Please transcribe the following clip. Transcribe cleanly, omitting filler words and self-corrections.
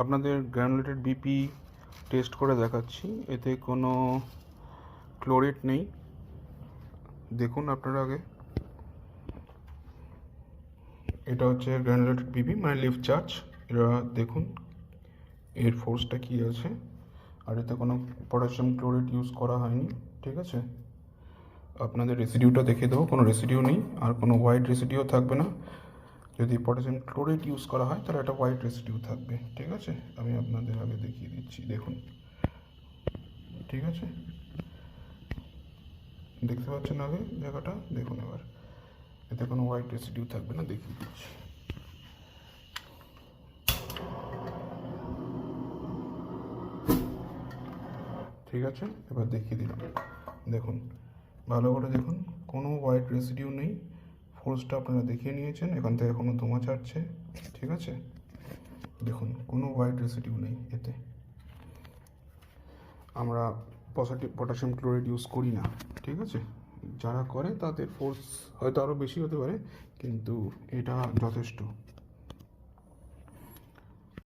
আপনাদের গ্র্যানুলেটেড BP test করে দেখাচ্ছি। এতে কোনো ক্লোরেট নেই। দেখুন আপনারা আগে, এটা হচ্ছে গ্র্যানুলেটেড বিপি মানে লিফট চার্জ। এরা দেখুন এর ফোর্সটা কী আছে, আর এতে কোনো পটাশিয়াম ক্লোরেট ইউজ করা হয়নি। ঠিক আছে, আপনাদের রেসিডিউটা দেখিয়ে দেবো, কোনো রেসিডিউ নেই, আর কোনো হোয়াইট রেসিডিউ থাকবে না। যদি পটাশিয়াম ক্লোরেট ইউজ করা হয় তাহলে একটা হোয়াইট রেসিডিউ থাকবে। ঠিক আছে, আমি আপনাদের আগে দেখিয়ে দিচ্ছি, দেখুন। ঠিক আছে, দেখতে পাচ্ছেন আগে জায়গাটা, দেখুন এবার এতে কোনো হোয়াইট রেসিডিউ থাকবে না, দেখিয়ে দিচ্ছি। ঠিক আছে, এবার দেখিয়ে দিলাম, দেখুন ভালো করে দেখুন, কোনো হোয়াইট রেসিডিউ নেই। ফোর্সটা আপনারা দেখিয়ে নিয়েছেন, এখান থেকে কোনো ধোঁয়া ছাড়ছে। ঠিক আছে, দেখুন কোনো হোয়াইট রেসিডিউ নেই এতে। আমরা পটাশিয়াম ক্লোরাইড ইউজ করি না। ঠিক আছে, যারা করে তাদের ফোর্স হয়তো আরও বেশি হতে পারে, কিন্তু এটা যথেষ্ট।